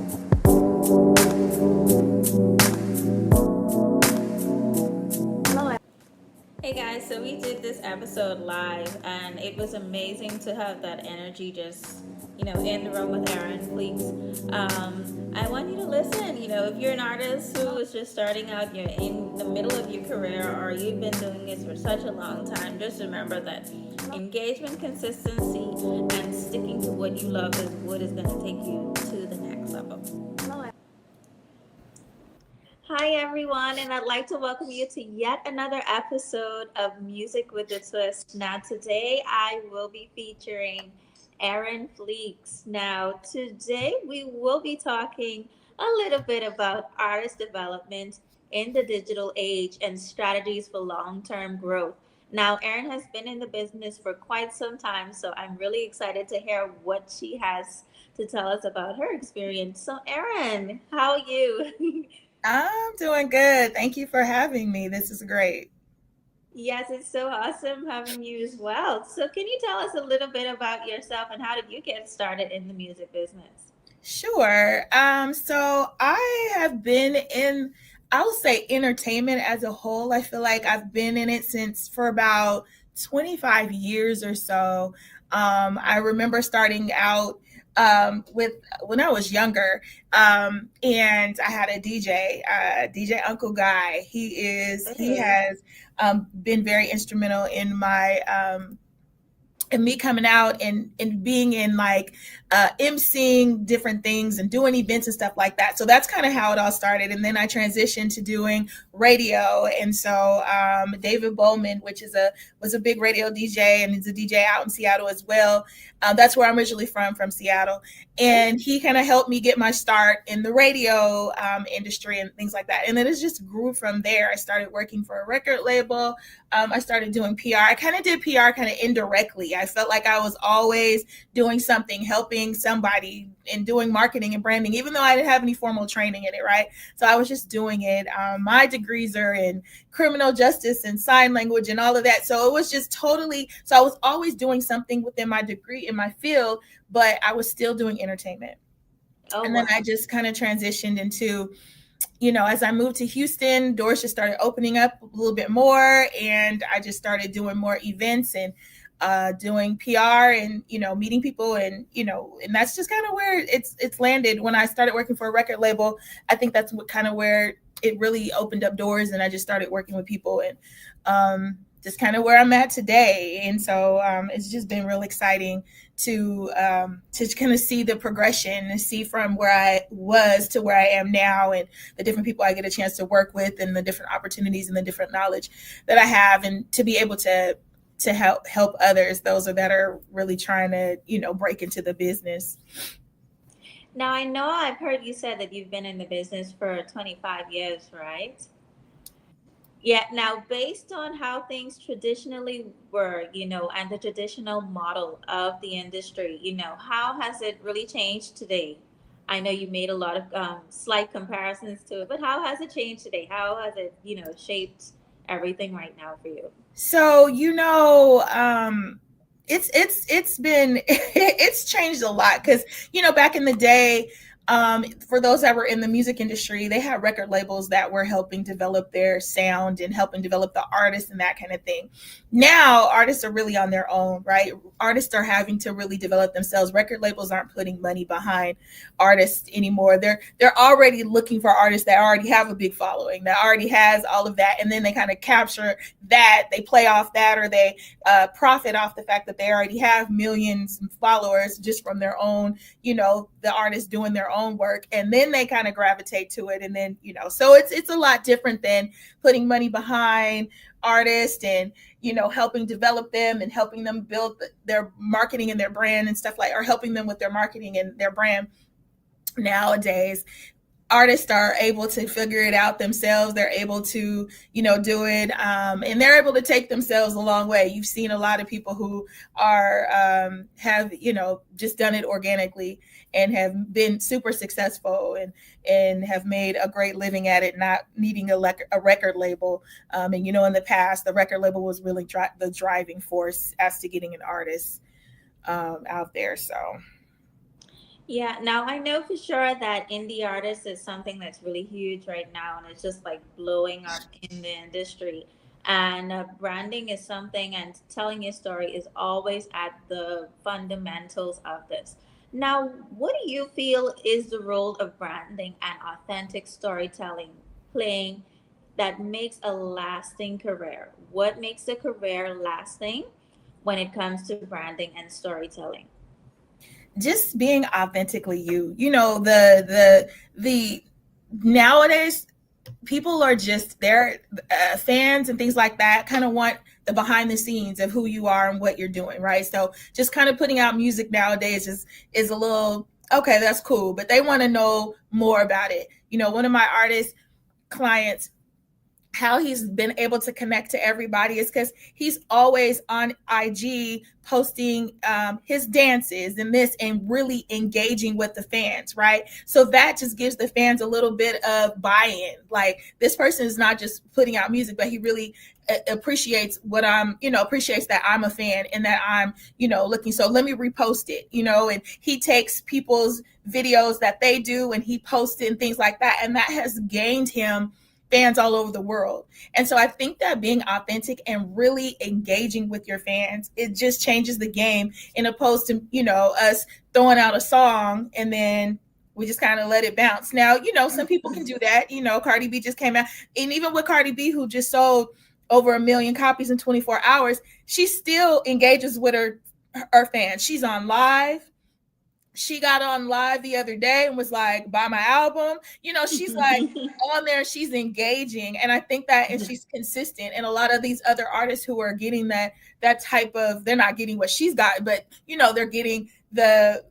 Hey guys, so we did this episode live and it was amazing to have that energy just, in the room with Erinn, Fleeks. I want you to listen, if you're an artist who is just starting out, you're in the middle of your career or you've been doing this for such a long time, just remember that engagement, consistency, and sticking to what you love is what is going to take you to the next level. Hi, everyone, and I'd like to welcome you to yet another episode of Music with a Twist. Now, today I will be featuring Erinn Fleeks. Now, today we will be talking a little bit about artist development in the digital age and strategies for long term growth. Now, Erinn has been in the business for quite some time, so I'm really excited to hear what she has to tell us about her experience. So, Erinn, how are you? I'm doing good. Thank you for having me. This is great. Yes, it's so awesome having you as well. So, can you tell us a little bit about yourself and how did you get started in the music business? Sure. So I have been in, I will say entertainment as a whole. I feel like I've been in it since for about 25 years or so. I remember starting out with when I was younger, and I had a DJ Uncle Guy. He Hey. has been very instrumental in my and me coming out and being in like emceeing different things and doing events and stuff like that. So that's kind of how it all started. And then I transitioned to doing radio. And so David Bowman, which was a big radio DJ and he's a DJ out in Seattle as well. That's where I'm originally from Seattle. And he kind of helped me get my start in the radio industry and things like that. And then it just grew from there. I started working for a record label. I started doing PR. I kind of did PR kind of indirectly. I felt like I was always doing something, helping somebody and doing marketing and branding, even though I didn't have any formal training in it, right? So I was just doing it. My degrees are in criminal justice and sign language and all of that. So it was just totally, so I was always doing something within my degree in my field, but I was still doing entertainment. Oh, And wow. then I just kind of transitioned into, as I moved to Houston, doors just started opening up a little bit more, and I just started doing more events and doing PR and meeting people, and and that's just kind of where it's landed. When I started working for a record label, I think that's what kind of where it really opened up doors, and I just started working with people, and just kind of where I'm at today. And so it's just been real exciting to kind of see the progression and see from where I was to where I am now, and the different people I get a chance to work with, and the different opportunities and the different knowledge that I have, and to be able to help others, those that are really trying to break into the business. Now, I know I've heard you said that you've been in the business for 25 years, right? Yeah, now based on how things traditionally were, and the traditional model of the industry, how has it really changed today? I know you made a lot of slight comparisons to it, but how has it changed today? How has it, shaped everything right now for you? So it's been it's changed a lot, because back in the day, for those that were in the music industry, they had record labels that were helping develop their sound and helping develop the artists and that kind of thing. Now artists are really on their own, right? Artists are having to really develop themselves. Record labels aren't putting money behind artists anymore. They're already looking for artists that already have a big following, that already has all of that, and then they kind of capture that, they play off that, or they profit off the fact that they already have millions of followers just from their own, the artists doing their own work, and then they kind of gravitate to it. And then so it's a lot different than putting money behind artists and helping develop them and helping them build their marketing and their brand and stuff, like, or helping them with their marketing and their brand. Nowadays artists are able to figure it out themselves. They're able to, do it, and they're able to take themselves a long way. You've seen a lot of people who are have, just done it organically and have been super successful, and have made a great living at it, not needing a record label. And in the past, the record label was really the driving force as to getting an artist out there. So. Yeah, now I know for sure that indie artist is something that's really huge right now and it's just like blowing up in the industry. And branding is something, and telling your story is always at the fundamentals of this. Now, what do you feel is the role of branding and authentic storytelling playing that makes a lasting career? What makes a career lasting when it comes to branding and storytelling? Just being authentically you. You know, the nowadays people are just their fans and things like that kind of want the behind the scenes of who you are and what you're doing, right? So just kind of putting out music nowadays is a little okay, that's cool, but they want to know more about it. You know, one of my artist clients, how he's been able to connect to everybody is because he's always on IG posting his dances and this and really engaging with the fans, right? So that just gives the fans a little bit of buy-in. Like this person is not just putting out music, but he really appreciates what I'm, appreciates that I'm a fan and that I'm, looking. So let me repost it, and he takes people's videos that they do and he posts it and things like that. And that has gained him fans all over the world. And so I think that being authentic and really engaging with your fans, it just changes the game in opposed to, us throwing out a song and then we just kind of let it bounce. Now, some people can do that. Cardi B just came out. And even with Cardi B, who just sold over 1 million copies in 24 hours, she still engages with her fans. She's on live. She got on live the other day and was like, buy my album. She's like on there, she's engaging. And I think that, and she's consistent. And a lot of these other artists who are getting that type of, they're not getting what she's got, but they're getting they're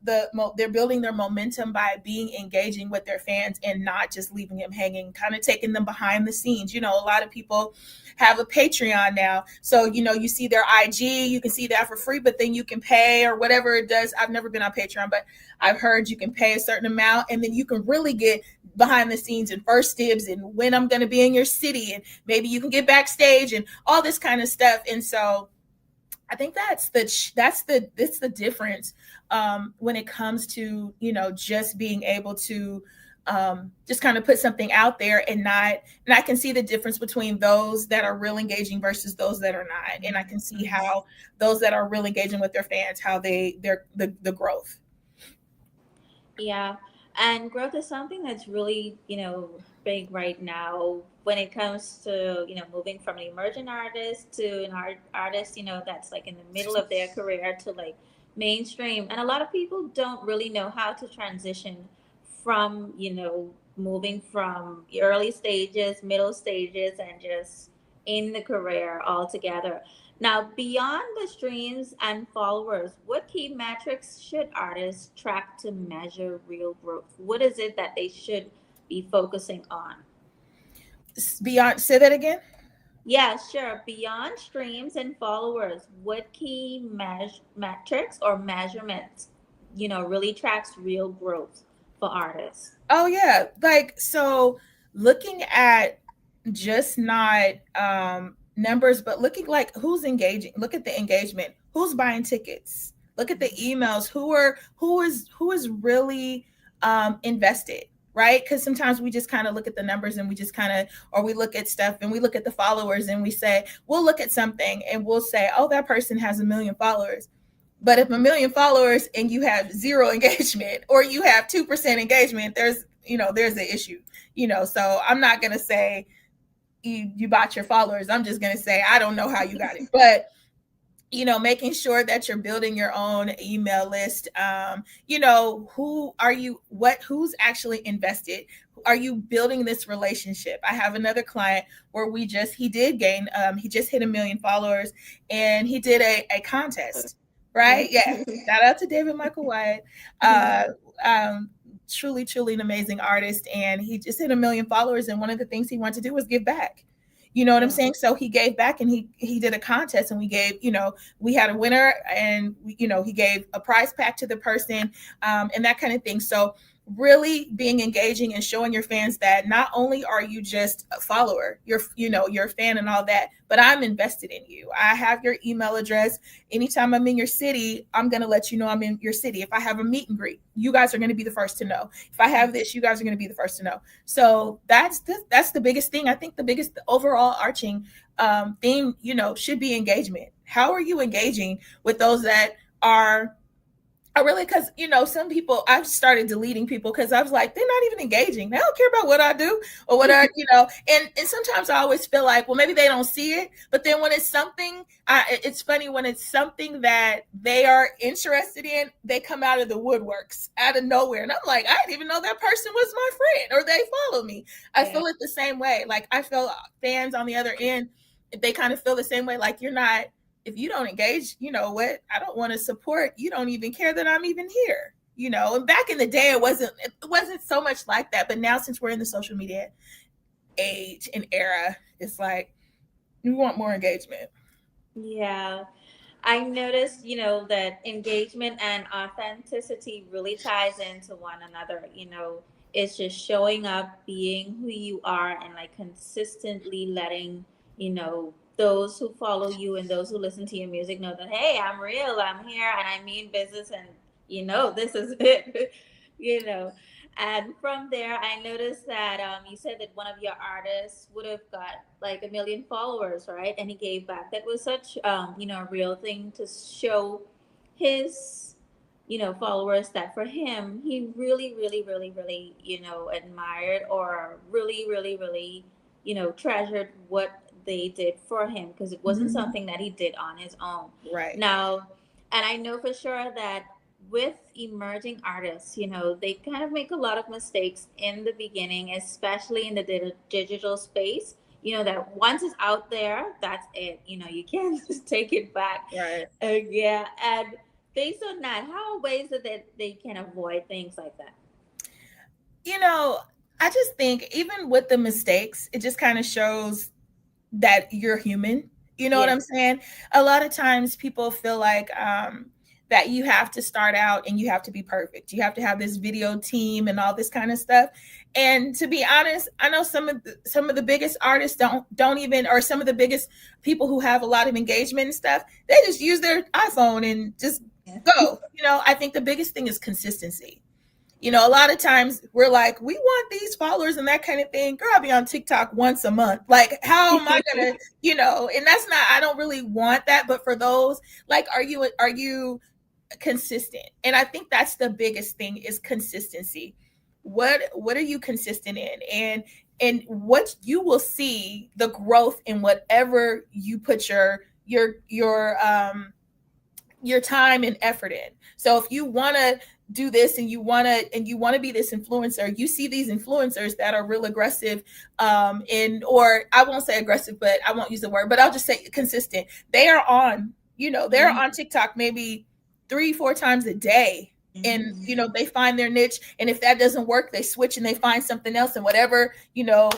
building their momentum by being engaging with their fans and not just leaving them hanging, kind of taking them behind the scenes. A lot of people have a Patreon now. So, you see their IG, you can see that for free, but then you can pay or whatever it does. I've never been on Patreon, but I've heard you can pay a certain amount and then you can really get behind the scenes and first dibs and when I'm going to be in your city and maybe you can get backstage and all this kind of stuff. And so I think that's the difference when it comes to just being able to just kind of put something out there and I can see the difference between those that are real engaging versus those that are not, and I can see how those that are real engaging with their fans, how they're the growth. Yeah. And growth is something that's really, big right now when it comes to, moving from an emerging artist to an artist, that's like in the middle of their career to like mainstream. And a lot of people don't really know how to transition from, moving from early stages, middle stages, and just in the career altogether. Now, beyond the streams and followers, what key metrics should artists track to measure real growth? What is it that they should be focusing on? Beyond, say that again. Yeah, sure. Beyond streams and followers, what key metrics or measurements, really tracks real growth for artists? Oh yeah, like so looking at just not numbers, but looking like who's engaging. Look at the engagement. Who's buying tickets? Look at the emails. Who is really invested, right? Because sometimes we just kind of look at the numbers and we just kind of, or we look at stuff and we look at the followers and we say, we'll look at something and we'll say, oh, that person has 1 million followers. But if 1 million followers and you have zero engagement or you have 2% engagement, there's an issue. So I'm not gonna say you bought your followers. I'm just gonna say I don't know how you got it. But making sure that you're building your own email list. Who are you? Who's actually invested? Are you building this relationship? I have another client where he did gain, he just hit 1 million followers and he did a contest, right? Yeah. Shout out to David Michael Wyatt. Truly, truly an amazing artist. And he just hit 1 million followers. And one of the things he wanted to do was give back. You know what I'm saying? So he gave back and he did a contest and we gave, we had a winner and, he gave a prize pack to the person and that kind of thing. So really being engaging and showing your fans that not only are you just a follower, you're a fan and all that, but I'm invested in you. I have your email address. Anytime I'm in your city, I'm going to let you know I'm in your city. If I have a meet and greet, you guys are going to be the first to know. If I have this, you guys are going to be the first to know. So that's the biggest thing. I think the biggest overall arching theme, should be engagement. How are you engaging with those that are really, because some people, I've started deleting people because I was like, they're not even engaging. They don't care about what I do or what I, and sometimes I always feel like, well, maybe they don't see it. But then when it's something, it's funny when it's something that they are interested in, they come out of the woodworks out of nowhere. And I'm like, I didn't even know that person was my friend or they follow me. I feel it the same way. Like I feel fans on the other end, they kind of feel the same way. Like you're not, if you don't engage, you know what? I don't want to support. You don't even care that I'm even here. And back in the day, it wasn't so much like that. But now, since we're in the social media age and era, it's like we want more engagement. Yeah. I noticed, that engagement and authenticity really ties into one another. It's just showing up, being who you are, and like consistently letting, those who follow you and those who listen to your music know that, hey, I'm real, I'm here, and I mean business, and, this is it, you know. And from there, I noticed that you said that one of your artists would have got like 1 million followers, right? And he gave back. That was such, a real thing to show his, followers that for him, he really, really, really, really, admired or really, really, really, treasured what they did for him because it wasn't Mm-hmm. something that he did on his own. Right. Now, and I know for sure that with emerging artists, they kind of make a lot of mistakes in the beginning, especially in the digital space. That once it's out there, that's it. You can't just take it back. Right. Yeah. And based on that, how are ways that they can avoid things like that? You know, I just think even with the mistakes, it just kind of shows that you're human. You know what Yeah. I'm saying? A lot of times people feel like that you have to start out and you have to be perfect. You have to have this video team and all this kind of stuff. And to be honest, I know some of the biggest artists don't even, or some of the biggest people who have a lot of engagement and stuff, they just use their iPhone and just Yeah. go. I think the biggest thing is consistency. A lot of times we're like, we want these followers and that kind of thing. Girl, I'll be on TikTok once a month. Like, how am I gonna, and that's not, I don't really want that. But for those, like, are you consistent? And I think that's the biggest thing is consistency. What are you consistent in? And what you will see the growth in whatever you put your time and effort in. So if you want to do this and you want to be this influencer, you see these influencers that are real aggressive or I won't say aggressive, but I won't use the word, but I'll just say consistent. They are on, they're on TikTok maybe 3-4 times a day. And they find their niche, and if that doesn't work, they switch and they find something else, and whatever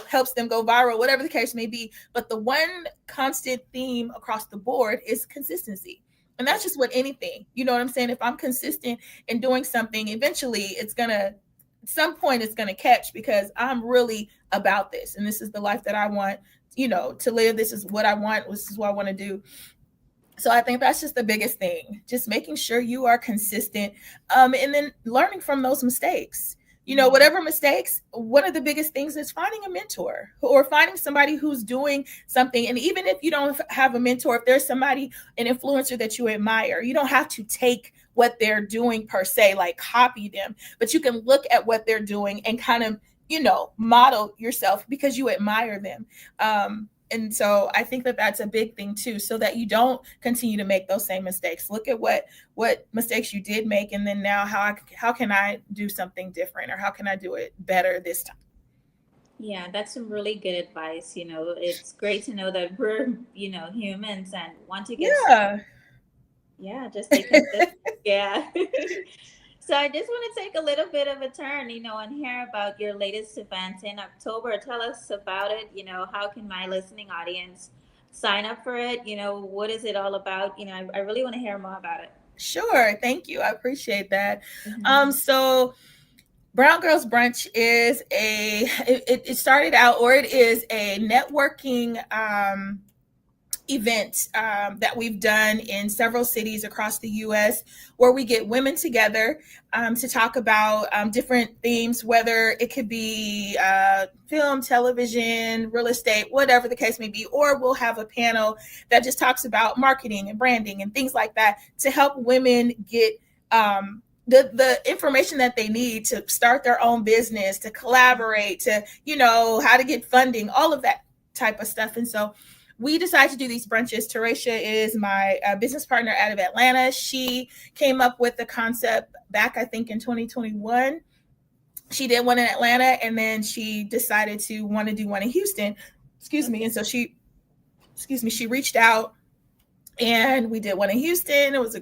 helps them go viral, whatever the case may be. But the one constant theme across the board is consistency. And that's just what anything, you know what I'm saying? If I'm consistent in doing something, eventually at some point it's gonna catch because I'm really about this. And this is the life that I want, to live. This is what I want. This is what I want to do. So I think that's just the biggest thing, just making sure you are consistent, and then learning from those mistakes. Whatever mistakes, one of the biggest things is finding a mentor or finding somebody who's doing something. And even if you don't have a mentor, if there's somebody, an influencer that you admire, you don't have to take what they're doing per se, like copy them, but you can look at what they're doing and kind of, model yourself because you admire them. And so I think that that's a big thing too, so that you don't continue to make those same mistakes. Look at what mistakes you did make, and then now how can I do something different, or how can I do it better this time? Yeah, that's some really good advice. It's great to know that we're, humans and once you get started, Yeah. yeah, just stay consistent. Yeah. So I just want to take a little bit of a turn, and hear about your latest event in October. Tell us about it. How can my listening audience sign up for it? What is it all about? I really want to hear more about it. Sure. Thank you. I appreciate that. Mhm. So Brown Girls Brunch is it started out, or it is a networking event that we've done in several cities across the US, where we get women together to talk about different themes, whether it could be film, television, real estate, whatever the case may be, or we'll have a panel that just talks about marketing and branding and things like that to help women get the information that they need to start their own business, to collaborate, to, how to get funding, all of that type of stuff. And so we decided to do these brunches. Teresha is my business partner out of Atlanta. She came up with the concept back, I think, in 2021. She did one in Atlanta, and then she decided to want to do one in Houston. Excuse me. And so she reached out, and we did one in Houston. It was a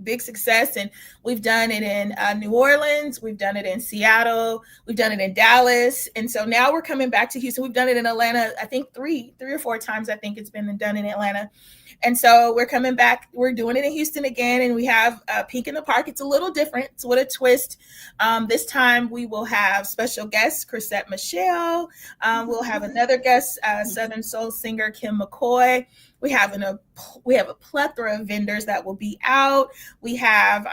big success, and we've done it in New Orleans, we've done it in Seattle, we've done it in Dallas, and so now we're coming back to Houston. We've done it in Atlanta, I think three or four times. I think it's been done in Atlanta, and so we're coming back. We're doing it in Houston again, and we have Pink in the Park. It's a little different. It's with a twist. This time we will have special guests Chrisette Michele. We'll have another guest, Southern soul singer Kim McCoy. We have a plethora of vendors that will be out. We have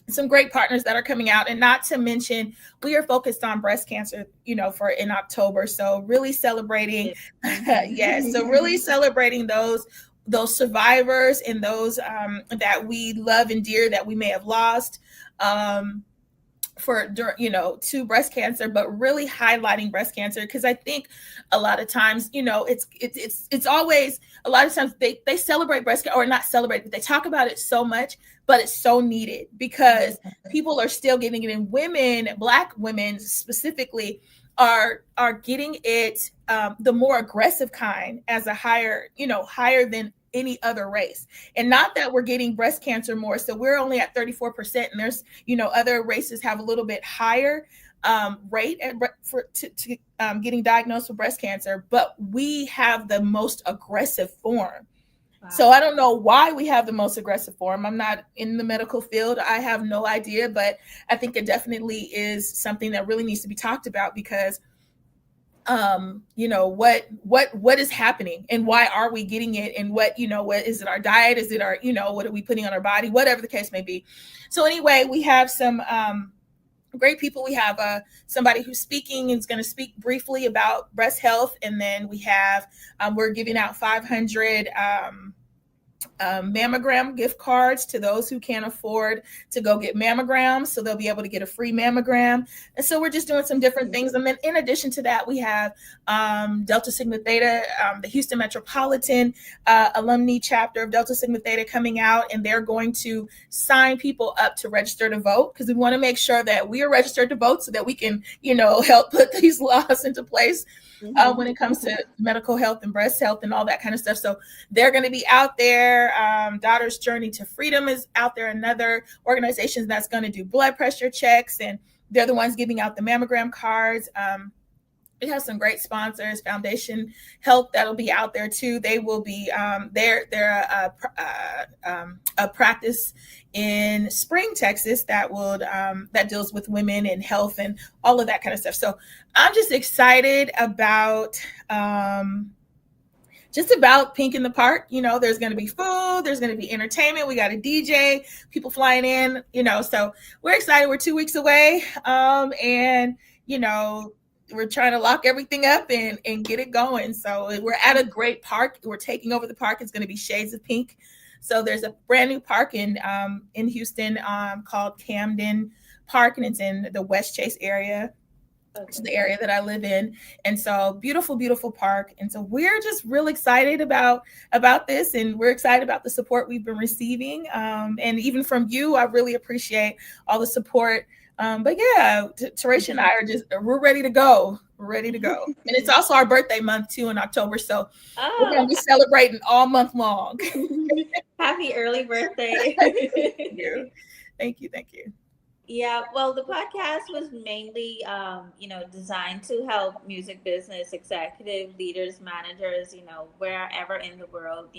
some great partners that are coming out, and not to mention, we are focused on breast cancer, for in October. So really celebrating, yes. So really celebrating those survivors and those that we love and dear that we may have lost. To breast cancer, but really highlighting breast cancer, because I think a lot of times, it's always, a lot of times they celebrate breast cancer, or not celebrate, but they talk about it so much, but it's so needed, because people are still getting it, and women, Black women specifically, are getting it the more aggressive kind, as a higher than any other race. And not that we're getting breast cancer more, so we're only at 34%, and there's other races have a little bit higher rate getting diagnosed with breast cancer, but we have the most aggressive form. Wow. So I don't know why we have the most aggressive form. I'm not in the medical field, I have no idea, but I think it definitely is something that really needs to be talked about, because what is happening, and why are we getting it, and what is it, our diet, is it our, what are we putting on our body, whatever the case may be. So anyway, we have some great people. We have somebody who's speaking and is going to speak briefly about breast health, and then we have we're giving out 500 mammogram gift cards to those who can't afford to go get mammograms, so they'll be able to get a free mammogram. And so we're just doing some different things. And then in addition to that, we have Delta Sigma Theta, the Houston Metropolitan alumni chapter of Delta Sigma Theta coming out, and they're going to sign people up to register to vote, because we want to make sure that we are registered to vote, so that we can help put these laws into place when it comes to medical health and breast health and all that kind of stuff. So they're going to be out there. Daughter's Journey to Freedom is out there, another organization that's going to do blood pressure checks, and they're the ones giving out the mammogram cards. We have some great sponsors, Foundation Health, that'll be out there too. They will be they're a practice in Spring, Texas, that deals with women and health and all of that kind of stuff. So I'm just excited about Pink in the Park. There's going to be food, there's going to be entertainment. We got a DJ, people flying in, so we're excited. We're 2 weeks away. And we're trying to lock everything up and get it going. So we're at a great park. We're taking over the park. It's going to be Shades of Pink. So there's a brand new park in Houston called Camden Park, and it's in the West Chase area. It's the area that I live in. And so beautiful, beautiful park. And so we're just real excited about this, and we're excited about the support we've been receiving. And even from you, I really appreciate all the support. But yeah, Teresha and I we're ready to go. We're ready to go. And it's also our birthday month too, in October. So we're going to be celebrating all month long. Happy early birthday. Thank you. Yeah, well, the podcast was mainly, designed to help music business executive leaders, managers, wherever in the world,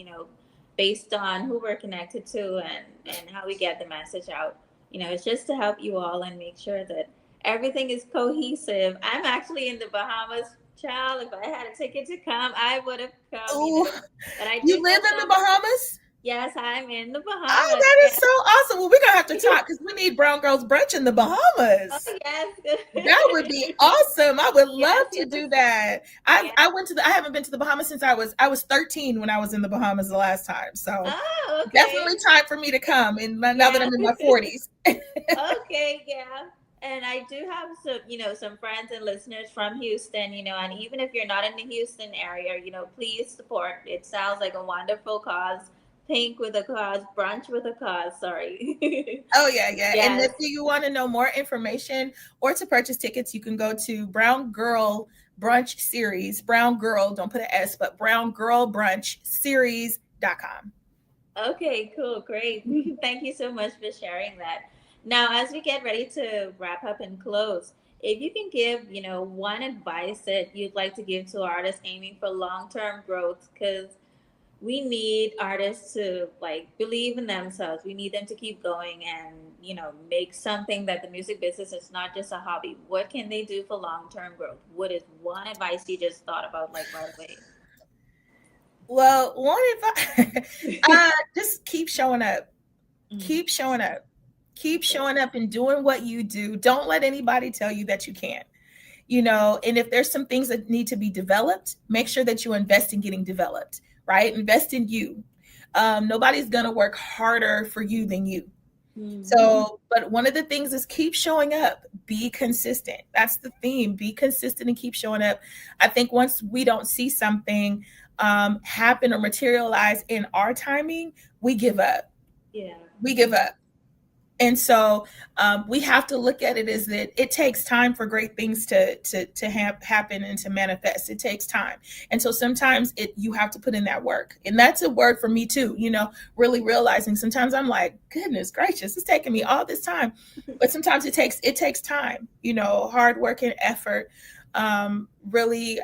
based on who we're connected to and how we get the message out. It's just to help you all and make sure that everything is cohesive. I'm actually in the Bahamas, child. If I had a ticket to come, I would have come, Oh, But I you do live know in the some. Bahamas? Yes, I'm in the Oh, Bahamas. that is Yes. so awesome. Well, we're gonna have to talk because we need Brown Girls Brunch in the Oh, Bahamas. yes. That would be awesome. I would love Yes, to yes, do that. yes. I haven't been to the Bahamas since I was 13 when I was in the Bahamas the last time. So Oh, definitely okay. time for me to come. And now that Yeah. I'm in my 40s. Okay, yeah. And I do have some, some friends and listeners from Houston, and even if you're not in the Houston area, please support. It sounds like a wonderful cause. Pink with a cause, brunch with a cause, sorry. Oh yeah, yeah. And Yes. if you want to know more information or to purchase tickets, you can go to Brown Girl Brunch Series. Brown Girl, don't put an S, but Brown Girl Brunch Series.com. Okay, cool, great. Thank you so much for sharing that. Now, as we get ready to wrap up and close, if you can give, one advice that you'd like to give to artists aiming for long-term growth, because we need artists to like believe in themselves. We need them to keep going and, make something that the music business is not just a hobby. What can they do for long-term growth? What is one advice you just thought about like right away? Well, one advice, just keep showing up. Mm, Keep showing up. Keep okay. showing up and doing what you do. Don't let anybody tell you that you can't. And if there's some things that need to be developed, make sure that you invest in getting developed, right? Invest in you. Nobody's going to work harder for you than you. Mhm. So, but one of the things is keep showing up, be consistent. That's the theme. Be consistent and keep showing up. I think once we don't see something happen or materialize in our timing, we give up. Yeah. We give up. And so we have to look at it as that it takes time for great things to happen and to manifest. It takes time, and so sometimes you have to put in that work, and that's a word for me too. Really realizing sometimes I'm like, goodness gracious, it's taking me all this time, but sometimes it takes time. Hard work and effort. Really.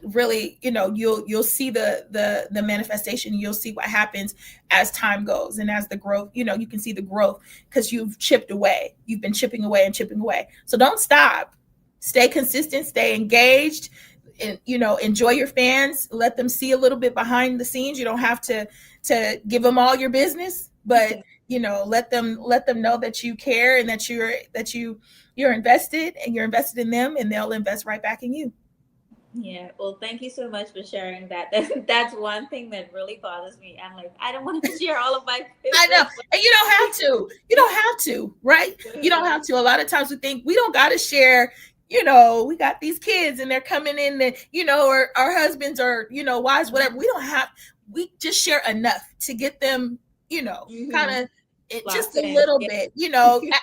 Really, you'll see the manifestation. You'll see what happens as time goes and as the growth, you can see the growth because you've been chipping away and chipping away. So don't stop. Stay consistent, stay engaged, and enjoy your fans. Let them see a little bit behind the scenes. You don't have to give them all your business, but let them know that you care and that you're invested, and you're invested in them, and they'll invest right back in you. Yeah, well, thank you so much for sharing that. That's one thing that really bothers me. I'm like, I don't want to share all of my I know. business. And you don't have to. You don't have to, right? You don't have to. A lot of times we think we don't got to share. We got these kids and they're coming in, and, or our husbands or, wives, whatever. We just share enough to get them, kind Mm-hmm. of it just Locked a in. little Yeah. bit,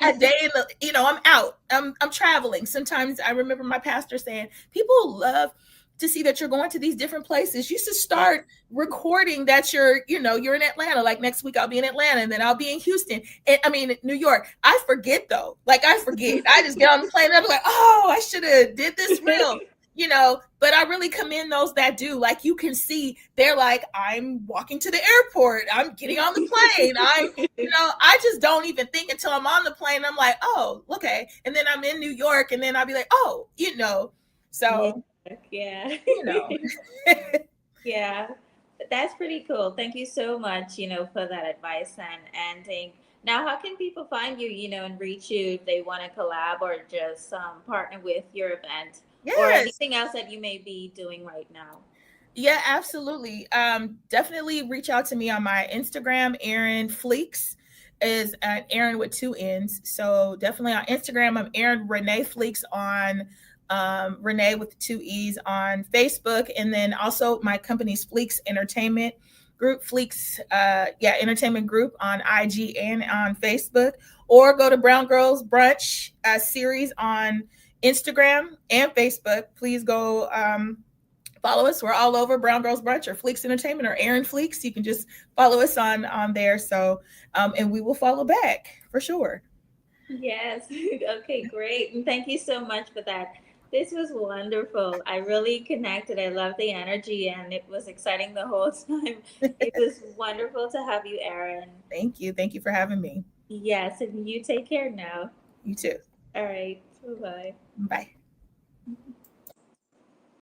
a day in the, I'm out. I'm traveling. Sometimes I remember my pastor saying, people love to see that you're going to these different places. You should start recording that you're in Atlanta. Like next week I'll be in Atlanta, and then I'll be in Houston. And I mean New York. I forget though. Like I forget. I just get on the plane and I'm like, oh, I should have did this real. But I really commend those that do. Like you can see they're like, I'm walking to the airport, I'm getting on the plane, I just don't even think until I'm on the plane. I'm like, oh, okay. And then I'm in New York, and then I'll be like, oh, Yeah. so, Yeah. you know. Yeah. That's pretty cool. Thank you so much, for that advice and thing. Now, how can people find you, and reach you if they want to collab or just partner with your event or Yes. anything else that you may be doing right now? Yeah, absolutely. Definitely reach out to me on my Instagram. Erinn Fleeks is Erinn with two N's. So definitely on Instagram, I'm Erinn Renee Fleeks on Renee with two E's on Facebook. And then also my company's Fleeks Entertainment Group, Fleeks, Entertainment Group on IG and on Facebook. Or go to Brown Girls Brunch series on Instagram and Facebook. Please go follow us. We're all over Brown Girls Brunch or Fleeks Entertainment or Erinn Fleeks. You can just follow us on there. So and we will follow back for sure. Yes. Okay, great. And thank you so much for that. This was wonderful. I really connected. I love the energy and it was exciting the whole time. It was wonderful to have you, Erin. Thank you. Thank you for having me. Yes, and you take care now. You too. All right. Bye bye. Bye.